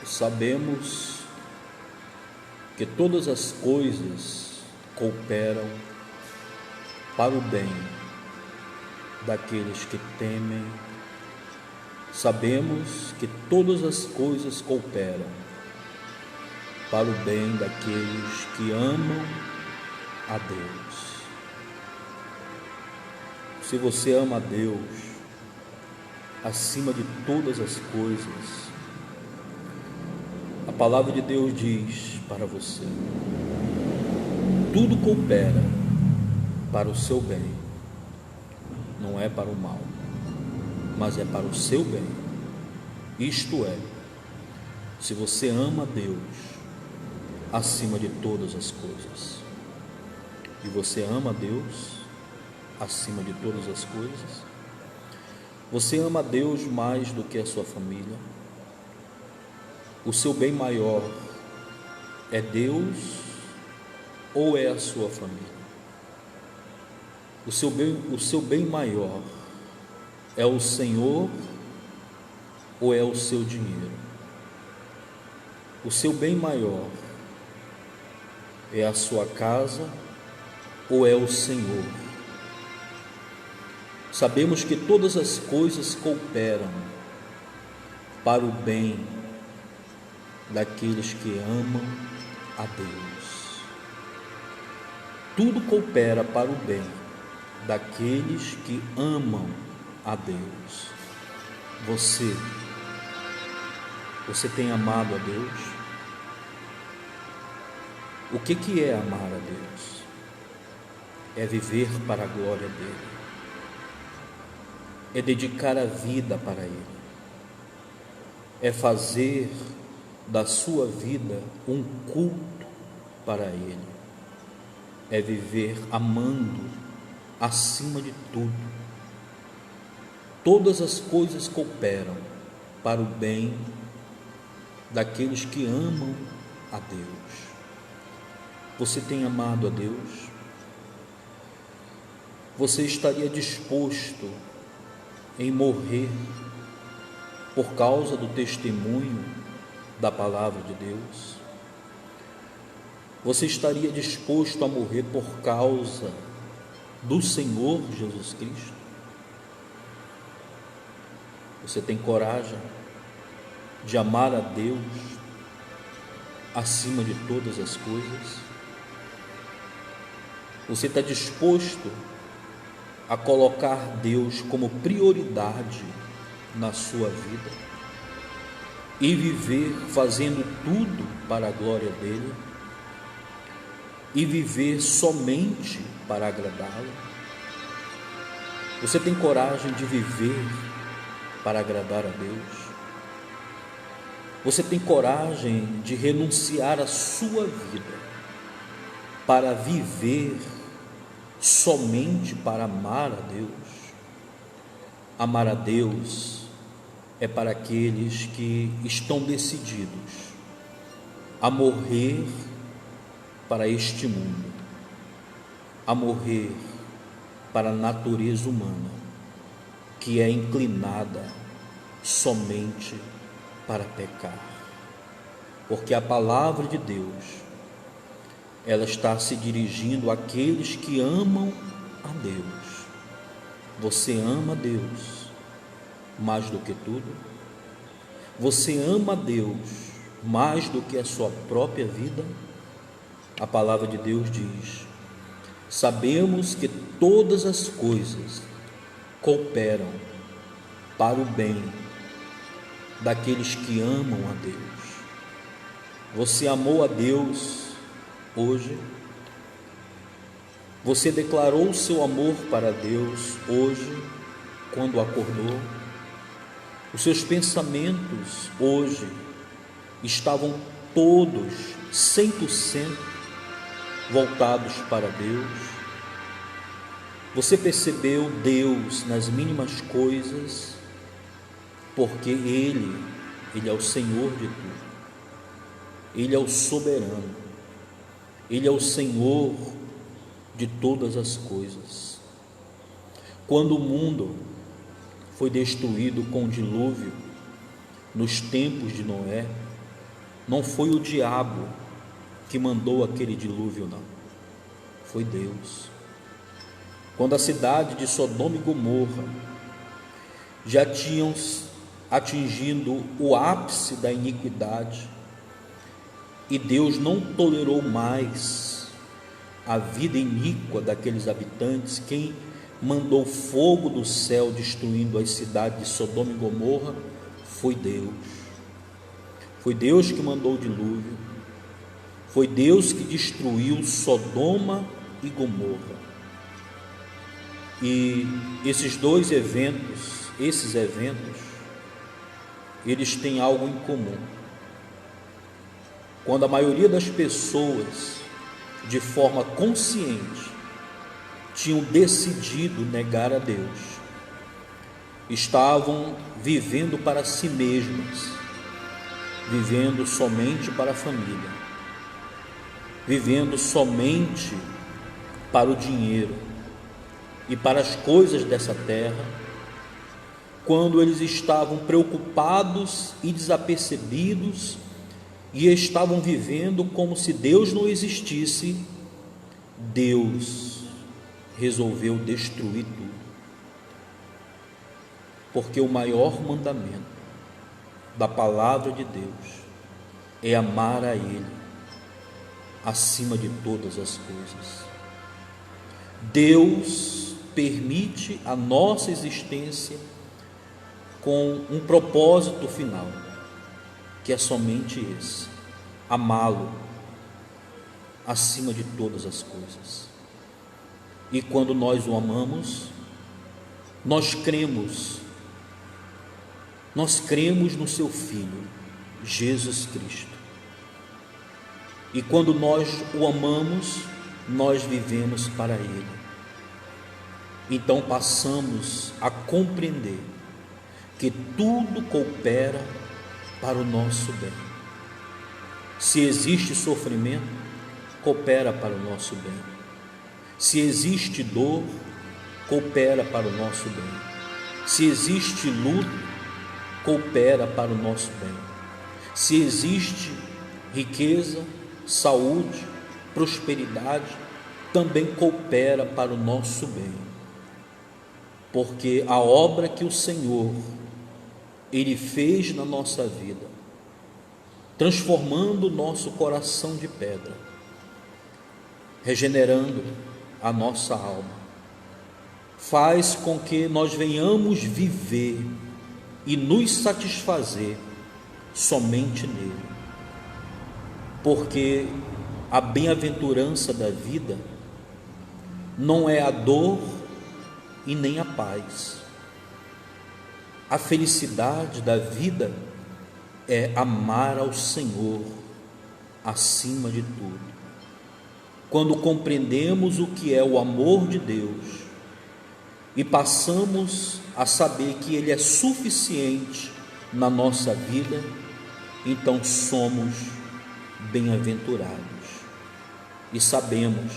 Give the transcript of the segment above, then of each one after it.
Sabemos que todas as coisas cooperam para o bem daqueles que temem. Sabemos que todas as coisas cooperam para o bem daqueles que amam a Deus. Se você ama a Deus acima de todas as coisas, a palavra de Deus diz para você: tudo coopera para o seu bem, não é para o mal, mas é para o seu bem. Isto é, se você ama a Deus acima de todas as coisas, e você ama a Deus acima de todas as coisas, você ama a Deus mais do que a sua família. O seu bem maior é Deus ou é a sua família? O seu bem maior é o Senhor ou é o seu dinheiro? O seu bem maior é a sua casa ou é o Senhor? Sabemos que todas as coisas cooperam para o bem daqueles que amam a Deus. Tudo coopera para o bem daqueles que amam a Deus. Você tem amado a Deus? O que é amar a Deus? É viver para a glória dele, é dedicar a vida para ele, é fazer da sua vida um culto para ele, é viver amando acima de tudo. Todas as coisas cooperam para o bem daqueles que amam a Deus. Você tem amado a Deus? Você estaria disposto em morrer por causa do testemunho da palavra de Deus? Você estaria disposto a morrer por causa do Senhor Jesus Cristo? Você tem coragem de amar a Deus acima de todas as coisas? Você está disposto a colocar Deus como prioridade na sua vida e viver fazendo tudo para a glória dele e viver somente para agradá-lo? Você tem coragem de viver para agradar a Deus? Você tem coragem de renunciar à sua vida para viver somente para amar a Deus? Amar a Deus é para aqueles que estão decididos a morrer para este mundo, a morrer para a natureza humana, que é inclinada somente para pecar. Porque a palavra de Deus, ela está se dirigindo àqueles que amam a Deus. Você ama a Deus mais do que tudo? Você ama a Deus mais do que a sua própria vida? A palavra de Deus diz: sabemos que todas as coisas cooperam para o bem daqueles que amam a Deus. Você amou a Deus hoje? Você declarou o seu amor para Deus hoje, quando acordou? Os seus pensamentos hoje estavam todos 100% voltados para Deus? Você percebeu Deus nas mínimas coisas? Porque Ele é o Senhor de tudo, Ele é o soberano, Ele é o Senhor de todas as coisas. Quando o mundo foi destruído com o dilúvio, nos tempos de Noé, Não foi o diabo que mandou aquele dilúvio, não. Foi Deus. Quando a cidade de Sodoma e Gomorra já tinham atingindo o ápice da iniquidade, e Deus não tolerou mais a vida iníqua daqueles habitantes, quem mandou fogo do céu destruindo as cidades de Sodoma e Gomorra foi Deus. Foi Deus que mandou o dilúvio. Foi Deus que destruiu Sodoma e Gomorra. E esses eventos, eles têm algo em comum. Quando a maioria das pessoas, de forma consciente, tinham decidido negar a Deus, estavam vivendo para si mesmas, vivendo somente para a família, vivendo somente para o dinheiro e para as coisas dessa terra, quando eles estavam preocupados e desapercebidos e estavam vivendo como se Deus não existisse, Deus resolveu destruir tudo. Porque o maior mandamento da palavra de Deus é amar a Ele acima de todas as coisas. Deus permite a nossa existência com um propósito final, que é somente esse: amá-lo acima de todas as coisas. E quando nós o amamos, nós cremos no seu Filho, Jesus Cristo. E quando nós o amamos, nós vivemos para Ele. Então passamos a compreender que tudo coopera para o nosso bem. Se existe sofrimento, coopera para o nosso bem. Se existe dor, coopera para o nosso bem. Se existe luto, coopera para o nosso bem. Se existe riqueza, saúde, prosperidade, também coopera para o nosso bem. Porque a obra que o Senhor Ele fez na nossa vida, transformando o nosso coração de pedra, regenerando a nossa alma, faz com que nós venhamos viver e nos satisfazer somente nele. Porque a bem-aventurança da vida não é a dor e nem a paz. A felicidade da vida é amar ao Senhor acima de tudo. Quando compreendemos o que é o amor de Deus e passamos a saber que Ele é suficiente na nossa vida, então somos bem-aventurados e sabemos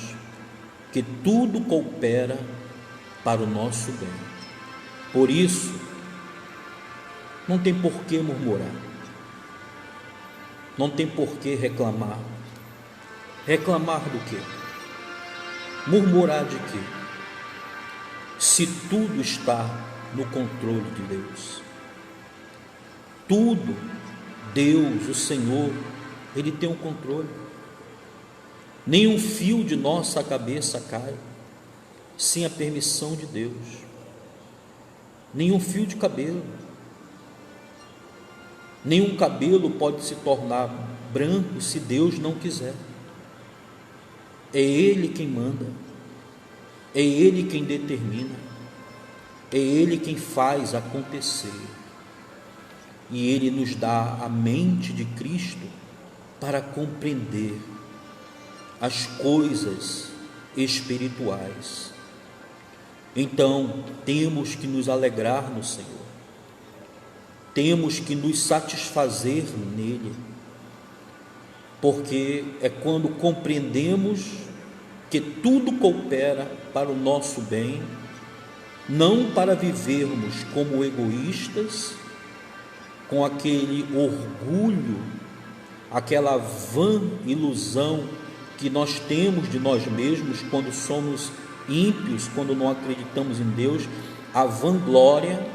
que tudo coopera para o nosso bem. Por isso, não tem por que murmurar, não tem por que reclamar. Reclamar do quê? Murmurar de quê? Se tudo está no controle de Deus. Tudo, Deus, o Senhor, Ele tem o controle. Nenhum fio de nossa cabeça cai sem a permissão de Deus. Nenhum fio de cabelo. Nenhum cabelo pode se tornar branco se Deus não quiser. É Ele quem manda, é Ele quem determina, é Ele quem faz acontecer. E Ele nos dá a mente de Cristo para compreender as coisas espirituais. Então, temos que nos alegrar no Senhor, temos que nos satisfazer nele, porque é quando compreendemos que tudo coopera para o nosso bem, não para vivermos como egoístas, com aquele orgulho aquela vã ilusão que nós temos de nós mesmos quando somos ímpios, quando não acreditamos em Deus, a vanglória,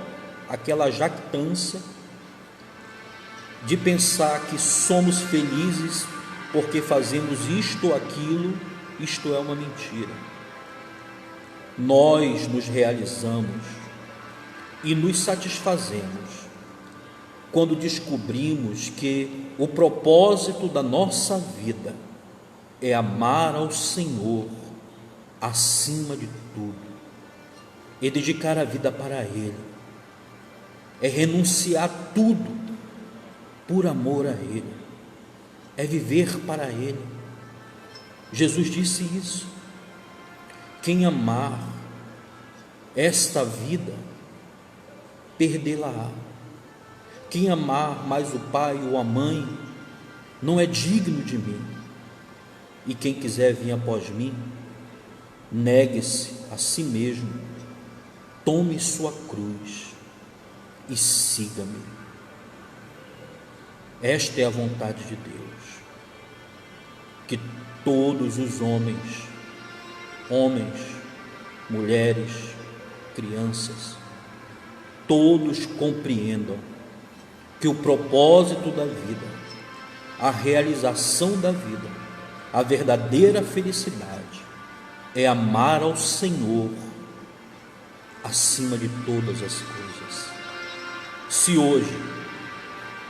aquela jactância de pensar que somos felizes porque fazemos isto ou aquilo. Isto é uma mentira. Nós nos realizamos e nos satisfazemos quando descobrimos que o propósito da nossa vida é amar ao Senhor acima de tudo, é dedicar a vida para Ele, é renunciar tudo por amor a Ele, é viver para Ele. Jesus disse isso: quem amar esta vida, perdê-la-á. Quem amar mais o pai ou a mãe, não é digno de mim. E quem quiser vir após mim, negue-se a si mesmo, tome sua cruz e siga-me. Esta é a vontade de Deus, que todos os homens, mulheres, crianças, todos compreendam que o propósito da vida, a realização da vida, a verdadeira felicidade é amar ao Senhor acima de todas as coisas. Se hoje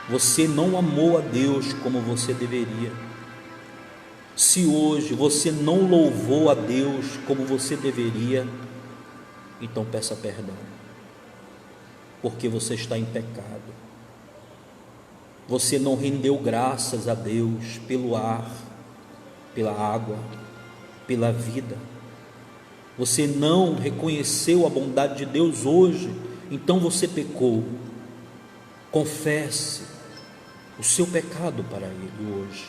você não amou a Deus como você deveria, se hoje você não louvou a Deus como você deveria, então peça perdão, porque você está em pecado. Você não rendeu graças a Deus pelo ar, pela água, pela vida. Você não reconheceu a bondade de Deus hoje, então você pecou. Confesse o seu pecado para Ele hoje,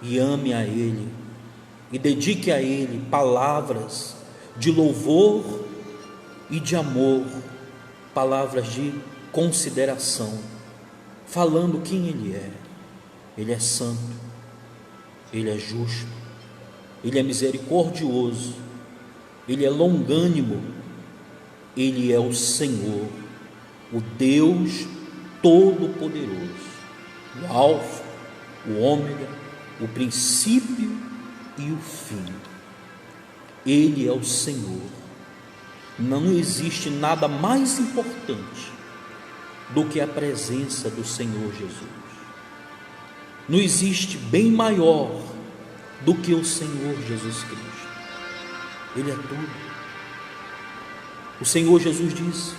e ame a Ele, e dedique a Ele palavras de louvor e de amor, palavras de consideração, falando quem Ele é. Ele é santo, Ele é justo, Ele é misericordioso, Ele é longânimo, Ele é o Senhor, o Deus Todo-Poderoso, o Alfa, o Ômega, o princípio e o fim. Ele é o Senhor. Não existe nada mais importante do que a presença do Senhor Jesus. Não existe bem maior do que o Senhor Jesus Cristo. Ele é tudo. O Senhor Jesus disse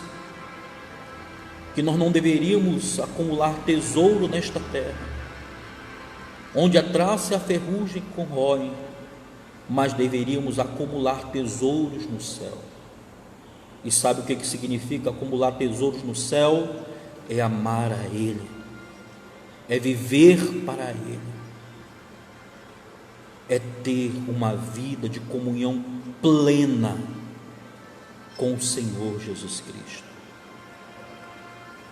que nós não deveríamos acumular tesouro nesta terra, onde a traça e a ferrugem corroem, mas deveríamos acumular tesouros no céu. E sabe o que significa acumular tesouros no céu? É amar a Ele, é viver para Ele, é ter uma vida de comunhão plena com o Senhor Jesus Cristo.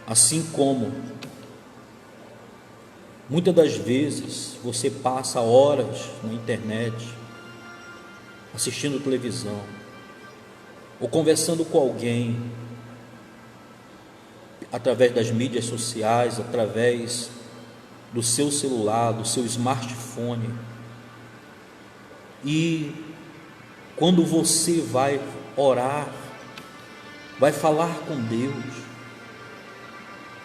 Assim como muitas das vezes você passa horas na internet, assistindo televisão, ou conversando com alguém, através das mídias sociais, através do seu celular, do seu smartphone, e quando você vai orar, vai falar com Deus,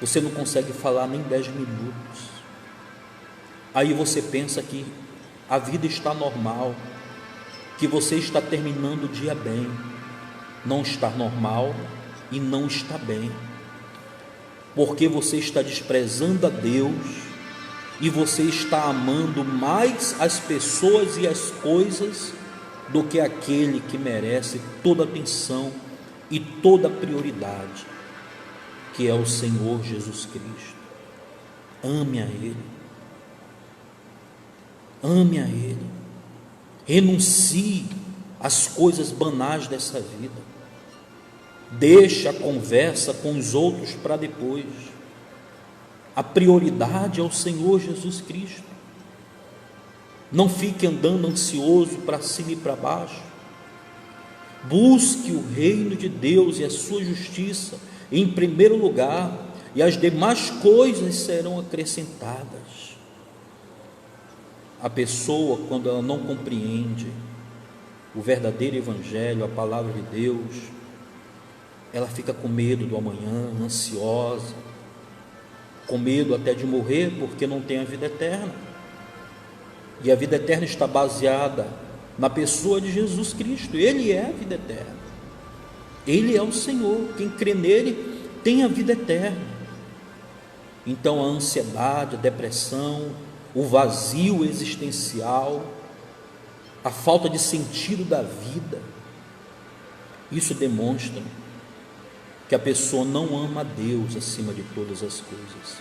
você não consegue falar nem 10 minutos. Aí você pensa que a vida está normal, que você está terminando o dia bem. Não está normal e não está bem, porque você está desprezando a Deus e você está amando mais as pessoas e as coisas do que aquele que merece toda atenção e toda prioridade, que é o Senhor Jesus Cristo. Ame a Ele, ame a Ele, renuncie às coisas banais dessa vida, deixe a conversa com os outros para depois, A prioridade é o Senhor Jesus Cristo. Não fique andando ansioso para cima e para baixo. Busque o reino de Deus e a sua justiça em primeiro lugar, e as demais coisas serão acrescentadas. A pessoa, quando ela não compreende o verdadeiro evangelho, a palavra de Deus, ela fica com medo do amanhã, ansiosa, com medo até de morrer, porque não tem a vida eterna. E a vida eterna está baseada na pessoa de Jesus Cristo. Ele é a vida eterna, Ele é o Senhor. Quem crê nele tem a vida eterna. Então a ansiedade, a depressão, o vazio existencial, a falta de sentido da vida, isso demonstra que a pessoa não ama a Deus acima de todas as coisas.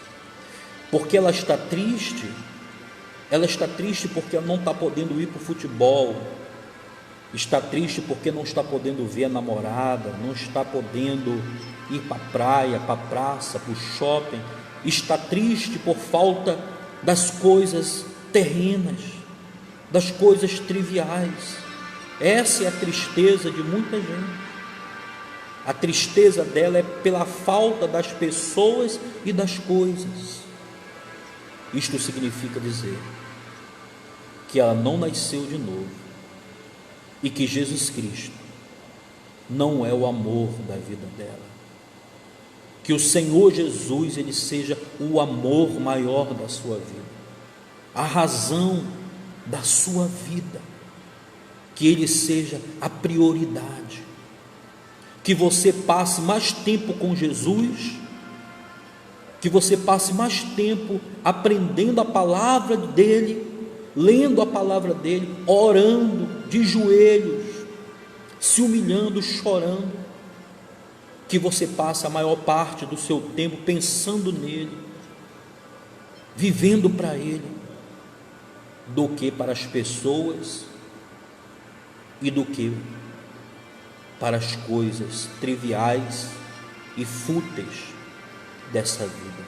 Porque ela está triste porque ela não está podendo ir para o futebol, está triste porque não está podendo ver a namorada, não está podendo ir para a praia, para a praça, para o shopping, está triste por falta das coisas terrenas, das coisas triviais. Essa é a tristeza de muita gente. A tristeza dela é pela falta das pessoas e das coisas. Isto significa dizer que ela não nasceu de novo e que Jesus Cristo não é o amor da vida dela. Que o Senhor Jesus, Ele seja o amor maior da sua vida, a razão da sua vida, que Ele seja a prioridade, que você passe mais tempo com Jesus, que você passe mais tempo aprendendo a palavra dEle, lendo a palavra dEle, orando de joelhos, se humilhando, chorando, que você passe a maior parte do seu tempo pensando nele, vivendo para Ele, do que para as pessoas e do que para as coisas triviais e fúteis dessa vida,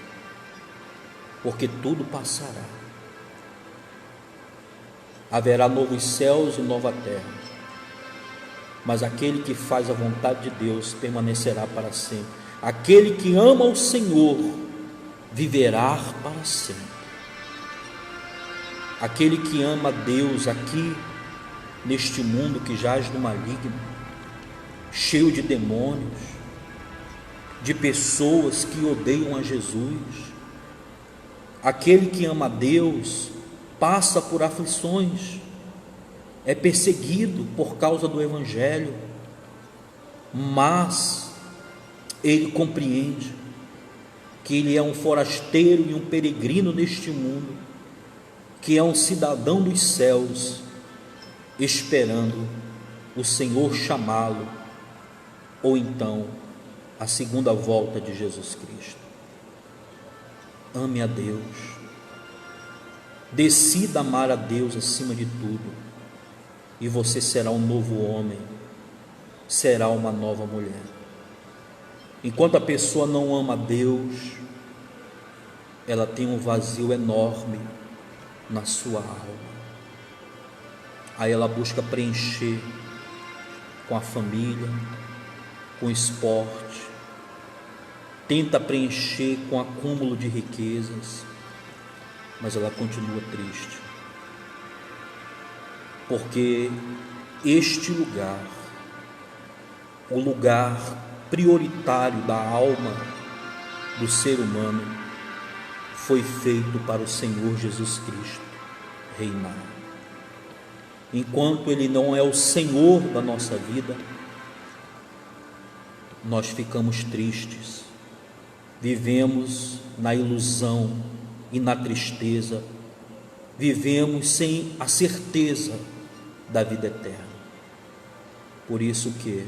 porque tudo passará. Haverá novos céus e nova terra, mas aquele que faz a vontade de Deus permanecerá para sempre. Aquele que ama o Senhor viverá para sempre. Aquele que ama a Deus aqui neste mundo que jaz no maligno, cheio de demônios, de pessoas que odeiam a Jesus, aquele que ama a Deus passa por aflições, é perseguido por causa do Evangelho, mas ele compreende que ele é um forasteiro e um peregrino neste mundo, que é um cidadão dos céus, esperando o Senhor chamá-lo, ou então a segunda volta de Jesus Cristo. Ame a Deus, decida amar a Deus acima de tudo, e você será um novo homem, será uma nova mulher. Enquanto a pessoa não ama a Deus, ela tem um vazio enorme na sua alma. Aí ela busca preencher com a família, com o esporte, tenta preencher com acúmulo de riquezas, mas ela continua triste, porque este lugar, o lugar prioritário da alma do ser humano, foi feito para o Senhor Jesus Cristo reinar. Enquanto Ele não é o Senhor da nossa vida, nós ficamos tristes, vivemos na ilusão e na tristeza, vivemos sem a certeza da vida eterna. Por isso que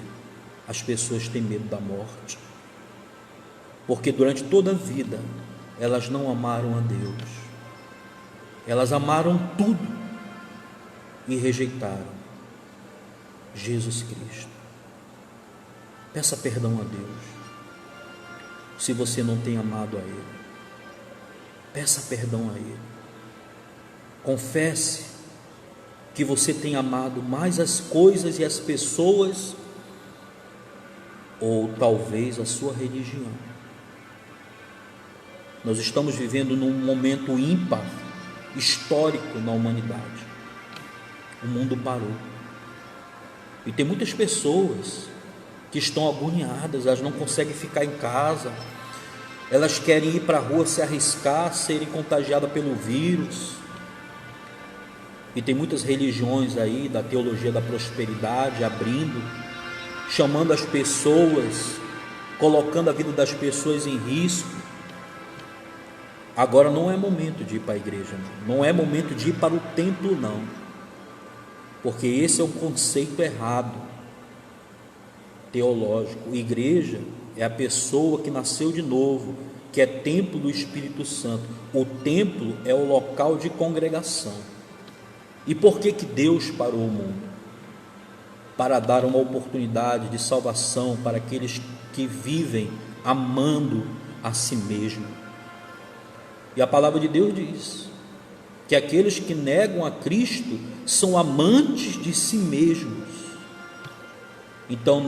as pessoas têm medo da morte, porque durante toda a vida elas não amaram a Deus, elas amaram tudo e rejeitaram Jesus Cristo. Peça perdão a Deus se você não tem amado a Ele. Peça perdão a Ele. Confesse que você tem amado mais as coisas e as pessoas, ou talvez a sua religião. Nós estamos vivendo num momento ímpar, histórico na humanidade. O mundo parou. E tem muitas pessoas que estão agoniadas, elas não conseguem ficar em casa, elas querem ir para a rua se arriscar, serem contagiadas pelo vírus. E tem muitas religiões aí da teologia da prosperidade abrindo, chamando as pessoas, colocando a vida das pessoas em risco. Agora não é momento de ir para a igreja, não é momento de ir para o templo, não, porque esse é um conceito errado teológico. Igreja é a pessoa que nasceu de novo, que é templo do Espírito Santo. O templo é o local de congregação. E por que Deus parou o mundo? Para dar uma oportunidade de salvação para aqueles que vivem amando a si mesmo. E a palavra de Deus diz que aqueles que negam a Cristo são amantes de si mesmos. Então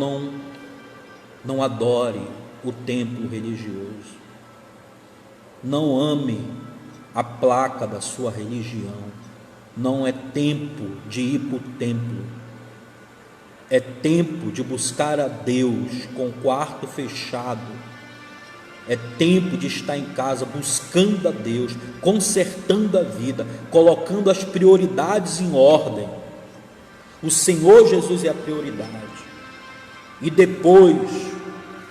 não adore o templo religioso, não ame a placa da sua religião. Não é tempo de ir para o templo, é tempo de buscar a Deus com o quarto fechado, é tempo de estar em casa buscando a Deus, consertando a vida, colocando as prioridades em ordem. O Senhor Jesus é a prioridade, e depois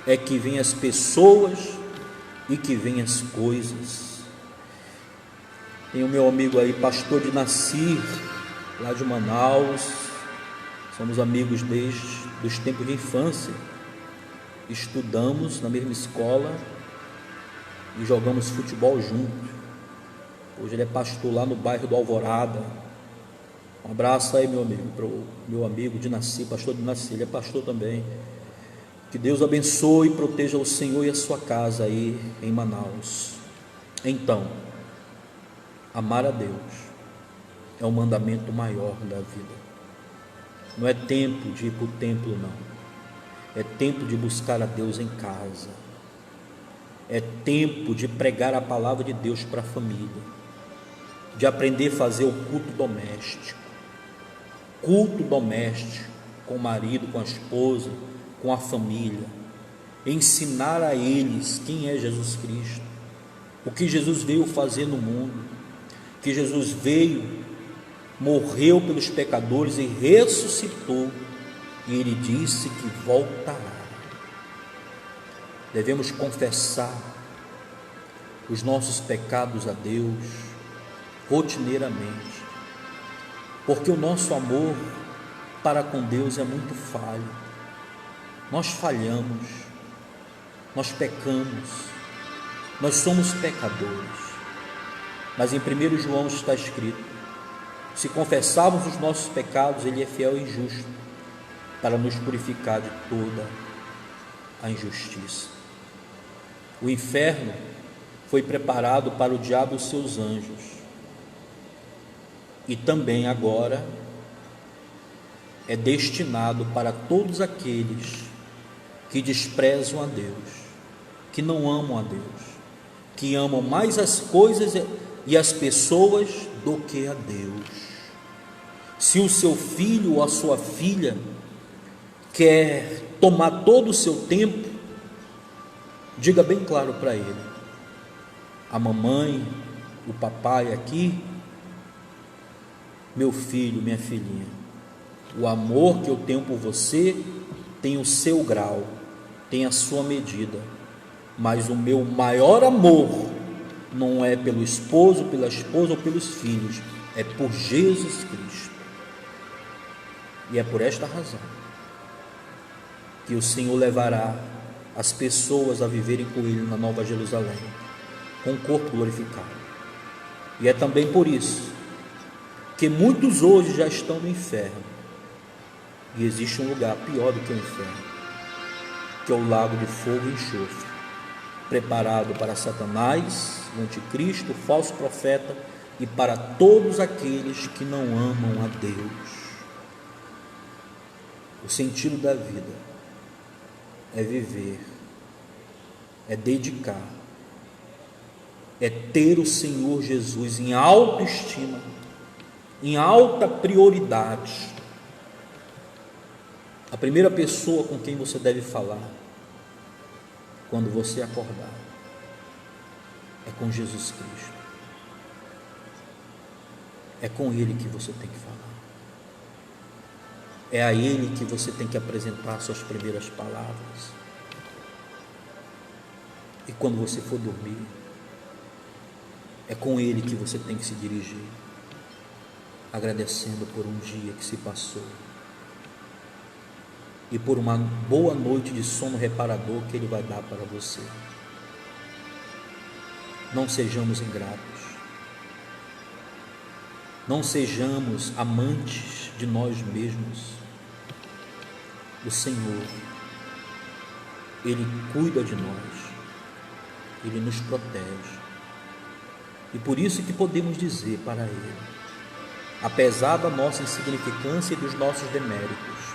é que vem as pessoas e que vem as coisas. Tem o meu amigo aí, pastor de Nasir, lá de Manaus. Somos amigos desde os tempos de infância. Estudamos na mesma escola e jogamos futebol junto. Hoje ele é pastor lá no bairro do Alvorada. Um abraço aí, meu amigo, para o meu amigo de Nasir, pastor de Nasir, ele é pastor também. Que Deus abençoe e proteja o Senhor e a sua casa aí em Manaus. Então, amar a Deus é o mandamento maior da vida. Não é tempo de ir para o templo, não. É tempo de buscar a Deus em casa. É tempo de pregar a palavra de Deus para a família, de aprender a fazer o culto doméstico. Culto doméstico com o marido, com a esposa, com a família. Ensinar a eles quem é Jesus Cristo, o que Jesus veio fazer no mundo, que Jesus veio, morreu pelos pecadores e ressuscitou, e Ele disse que voltará. Devemos confessar os nossos pecados a Deus rotineiramente, porque o nosso amor para com Deus é muito falho. Nós falhamos, nós pecamos, nós somos pecadores. Mas em 1 João está escrito: se confessarmos os nossos pecados, Ele é fiel e justo para nos purificar de toda a injustiça. O inferno foi preparado para o diabo e os seus anjos, e também agora é destinado para todos aqueles que desprezam a Deus, que não amam a Deus, que amam mais as coisas e as pessoas do que a Deus. Se o seu filho ou a sua filha quer tomar todo o seu tempo, diga bem claro para ele: a mamãe, o papai aqui, meu filho, minha filhinha, o amor que eu tenho por você tem o seu grau, tem a sua medida, mas o meu maior amor não é pelo esposo, pela esposa ou pelos filhos, é por Jesus Cristo. E é por esta razão que o Senhor levará as pessoas a viverem com Ele na Nova Jerusalém, com o corpo glorificado. E é também por isso que muitos hoje já estão no inferno, e existe um lugar pior do que o inferno, que é o lago de fogo e enxofre, preparado para Satanás o anticristo, o falso profeta, e para todos aqueles que não amam a Deus. O sentido da vida é viver, é dedicar, é ter o Senhor Jesus em autoestima, em alta prioridade. A primeira pessoa com quem você deve falar quando você acordar é com Jesus Cristo. É com Ele que você tem que falar. É a Ele que você tem que apresentar suas primeiras palavras. E quando você for dormir, é com Ele que você tem que se dirigir, agradecendo por um dia que se passou e por uma boa noite de sono reparador que Ele vai dar para você. Não sejamos ingratos, não sejamos amantes de nós mesmos. O Senhor, Ele cuida de nós, Ele nos protege, e por isso que podemos dizer para Ele, apesar da nossa insignificância e dos nossos deméritos,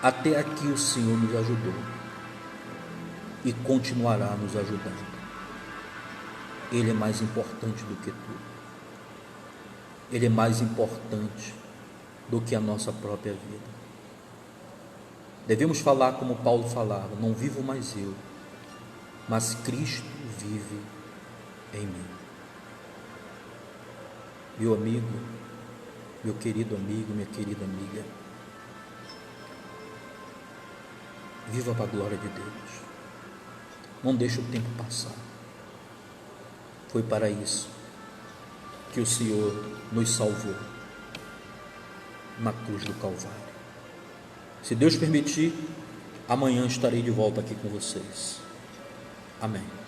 até aqui o Senhor nos ajudou e continuará nos ajudando. Ele é mais importante do que tudo. Ele é mais importante do que a nossa própria vida. Devemos falar como Paulo falava: não vivo mais eu, mas Cristo vive em mim. Meu amigo, meu querido amigo, minha querida amiga, viva para a glória de Deus. Não deixe o tempo passar. Foi para isso que o Senhor nos salvou na cruz do Calvário. Se Deus permitir, amanhã estarei de volta aqui com vocês. Amém.